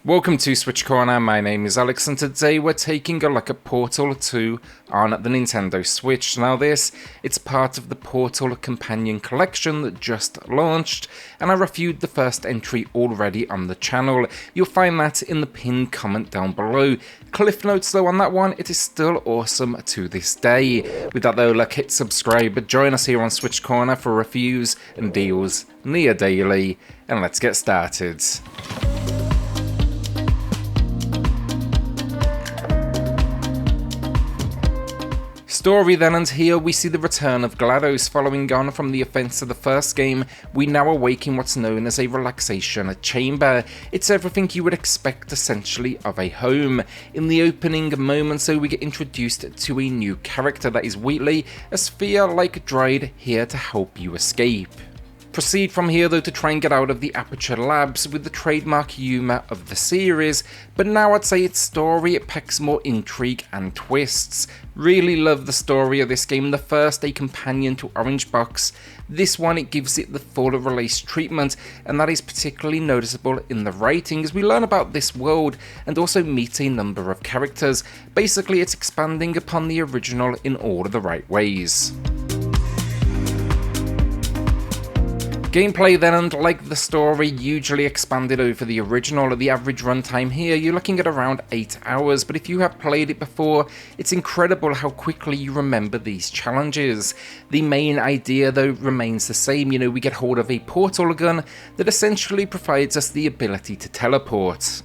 Welcome to SwitchCorner, my name is Alex and today we're taking a look at Portal 2 on the Nintendo Switch. Now it's part of the Portal Companion Collection that just launched, and I reviewed the first entry already on the channel. You'll find that in the pinned comment down below. Cliff notes though on that one, it is still awesome to this day. With that though, look, hit subscribe, join us here on SwitchCorner for reviews and deals near daily, and let's get started. Story then, and here we see the return of GLaDOS. Following on from the events of the first game, we now awake in what's known as a relaxation chamber. It's everything you would expect essentially of a home. In the opening moments though, we get introduced to a new character, that is Wheatley, a sphere-like droid here to help you escape. Proceed from here though to try and get out of the Aperture Labs with the trademark humour of the series, but now I'd say its story packs more intrigue and twists. Really love the story of this game. The first, a companion to Orange Box. This one, it gives it the full release treatment, and that is particularly noticeable in the writing as we learn about this world and also meet a number of characters. Basically it's expanding upon the original in all of the right ways. Gameplay then, and like the story, hugely expanded over the original. The average runtime here, you're looking at around 8 hours, but if you have played it before, it's incredible how quickly you remember these challenges. The main idea though remains the same. We get hold of a portal gun that essentially provides us the ability to teleport.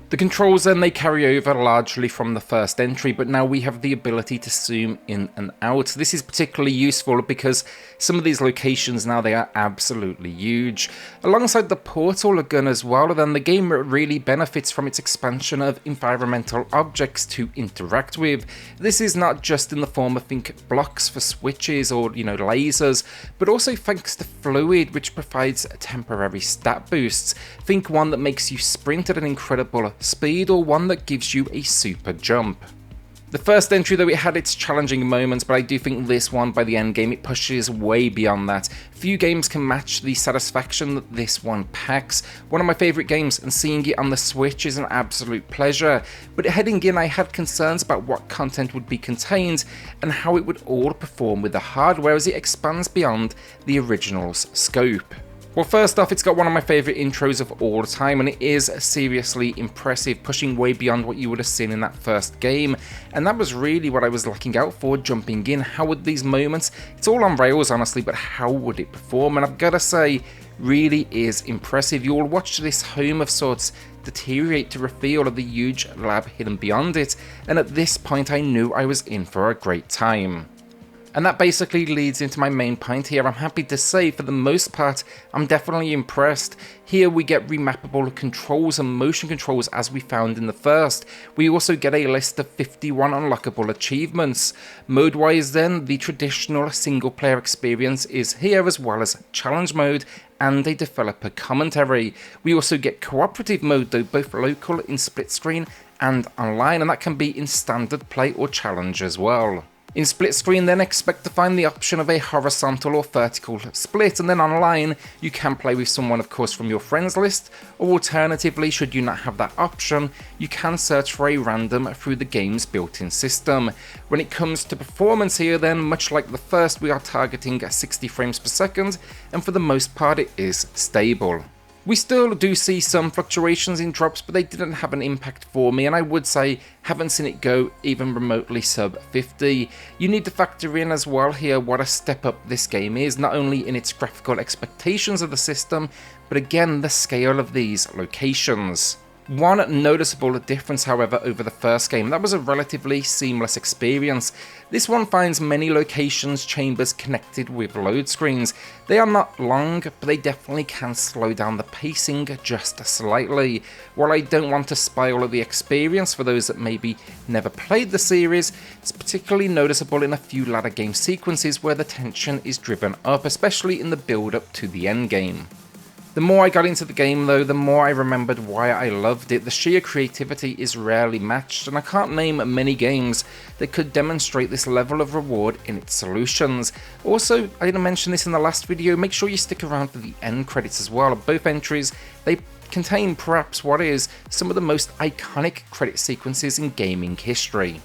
The controls then, they carry over largely from the first entry, but now we have the ability to zoom in and out. This is particularly useful because some of these locations now, they are absolutely huge. Alongside the portal gun as well, then the game really benefits from its expansion of environmental objects to interact with. This is not just in the form of blocks for switches or lasers, but also thanks to fluid, which provides temporary stat boosts. Think one that makes you sprint at an incredible speed, or one that gives you a super jump. The first entry though, it had its challenging moments, but I do think this one, by the end game, it pushes way beyond that. Few games can match the satisfaction that this one packs. One of my favourite games, and seeing it on the Switch is an absolute pleasure. But heading in, I had concerns about what content would be contained and how it would all perform with the hardware as it expands beyond the original's scope. Well, first off, it's got one of my favourite intros of all time, and it is seriously impressive, pushing way beyond what you would have seen in that first game, and that was really what I was looking out for jumping in. How would these moments, it's all on rails honestly, but how would it perform? And I've got to say, really is impressive. You'll watch this home of sorts deteriorate to reveal the huge lab hidden beyond it, and at this point I knew I was in for a great time. And that basically leads into my main point here. I'm happy to say, for the most part, I'm definitely impressed. Here we get remappable controls and motion controls as we found in the first. We also get a list of 51 unlockable achievements. Mode-wise then, the traditional single-player experience is here, as well as challenge mode and a developer commentary. We also get cooperative mode though, both local in split screen and online, and that can be in standard play or challenge as well. In split screen then, expect to find the option of a horizontal or vertical split, and then online you can play with someone of course from your friends list, or alternatively, should you not have that option, you can search for a random through the game's built-in system. When it comes to performance here then, much like the first, we are targeting 60 frames per second, and for the most part it is stable. We still do see some fluctuations in drops, but they didn't have an impact for me, and I would say haven't seen it go even remotely sub 50. You need to factor in as well here what a step up this game is, not only in its graphical expectations of the system, but again the scale of these locations. One noticeable difference, however, over the first game, that was a relatively seamless experience. This one finds many locations, chambers connected with load screens. They are not long, but they definitely can slow down the pacing just slightly. While I don't want to spoil the experience for those that maybe never played the series, it's particularly noticeable in a few latter game sequences where the tension is driven up, especially in the build up to the end game. The more I got into the game though, the more I remembered why I loved it. The sheer creativity is rarely matched, and I can't name many games that could demonstrate this level of reward in its solutions. Also, I didn't mention this in the last video, make sure you stick around for the end credits as well. Both entries, they contain perhaps what is some of the most iconic credit sequences in gaming history.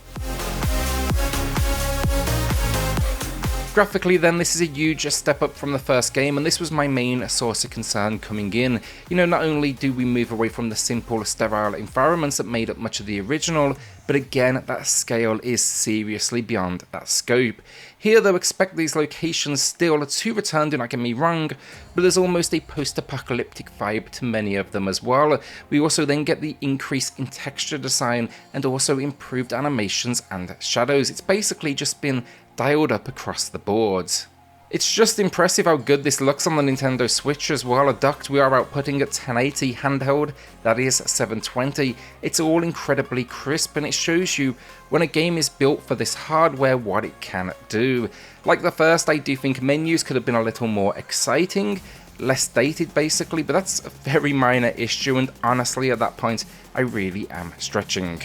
Graphically then, this is a huge step up from the first game, and this was my main source of concern coming in. You know, not only do we move away from the simple, sterile environments that made up much of the original, but again, that scale is seriously beyond that scope. Here though, expect these locations still to return, do not get me wrong, but there's almost a post-apocalyptic vibe to many of them as well. We also then get the increase in texture design and also improved animations and shadows. It's basically just been dialed up across the board. It's just impressive how good this looks on the Nintendo Switch as well. A docked, we are outputting at 1080, handheld, that is 720. It's all incredibly crisp, and it shows you when a game is built for this hardware what it can do. Like the first, I do think menus could have been a little more exciting, less dated basically, but that's a very minor issue, and honestly at that point I really am stretching.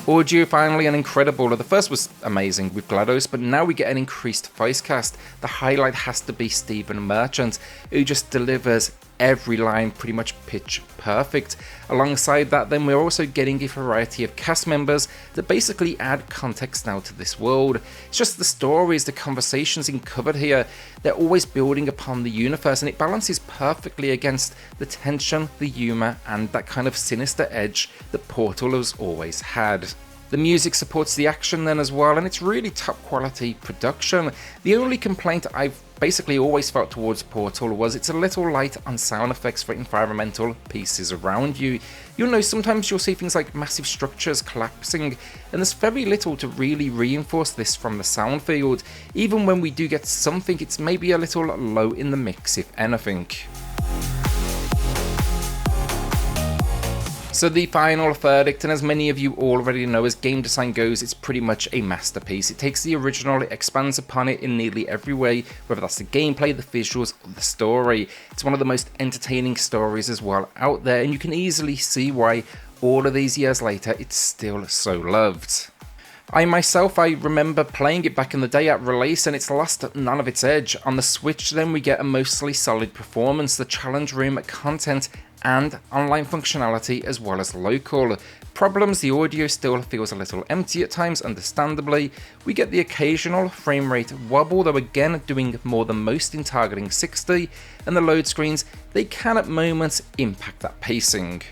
Audio finally, and incredible. The first was amazing with GLaDOS, but now we get an increased voice cast. The highlight has to be Stephen Merchant, who just delivers every line pretty much pitch perfect. Alongside that then, we're also getting a variety of cast members that basically add context now to this world. It's just the stories, the conversations uncovered here, they're always building upon the universe, and it balances perfectly against the tension, the humour, and that kind of sinister edge that Portal has always had. The music supports the action then as well, and it's really top quality production. The only complaint I've basically always felt towards Portal was it's a little light on sound effects for environmental pieces around you. You'll know sometimes you'll see things like massive structures collapsing, and there's very little to really reinforce this from the sound field. Even when we do get something, it's maybe a little low in the mix if anything. So the final verdict, and as many of you already know, as game design goes, it's pretty much a masterpiece. It takes the original, it expands upon it in nearly every way, whether that's the gameplay, the visuals, or the story. It's one of the most entertaining stories as well out there, and you can easily see why all of these years later it's still so loved. I remember playing it back in the day at release, and it's lost none of its edge. On the Switch then we get a mostly solid performance, the challenge room content and online functionality as well as local. Problems, the audio still feels a little empty at times, understandably. We get the occasional frame rate wobble, though again doing more than most in targeting 60, and the load screens, they can at moments impact that pacing.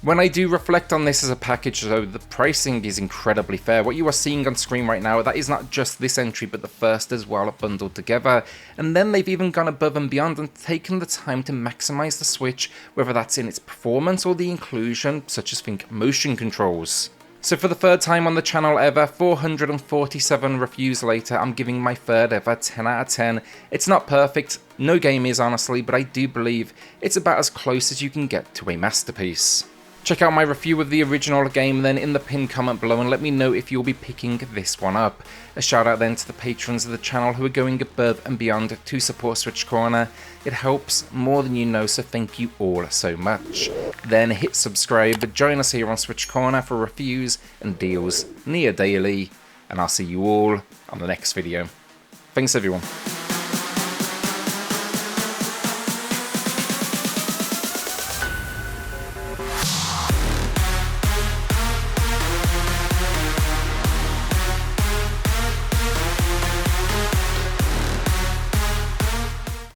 When I do reflect on this as a package though, the pricing is incredibly fair. What you are seeing on screen right now, that is not just this entry but the first as well bundled together. And then they've even gone above and beyond and taken the time to maximize the Switch, whether that's in its performance or the inclusion, such as think motion controls. So for the third time on the channel ever, 447 reviews later, I'm giving my third ever 10 out of 10. It's not perfect, no game is honestly, but I do believe it's about as close as you can get to a masterpiece. Check out my review of the original game then in the pinned comment below, and let me know if you'll be picking this one up. A shout out then to the patrons of the channel who are going above and beyond to support SwitchCorner. It helps more than you know, so thank you all so much. Then hit subscribe, join us here on SwitchCorner for reviews and deals near daily, and I'll see you all on the next video. Thanks everyone.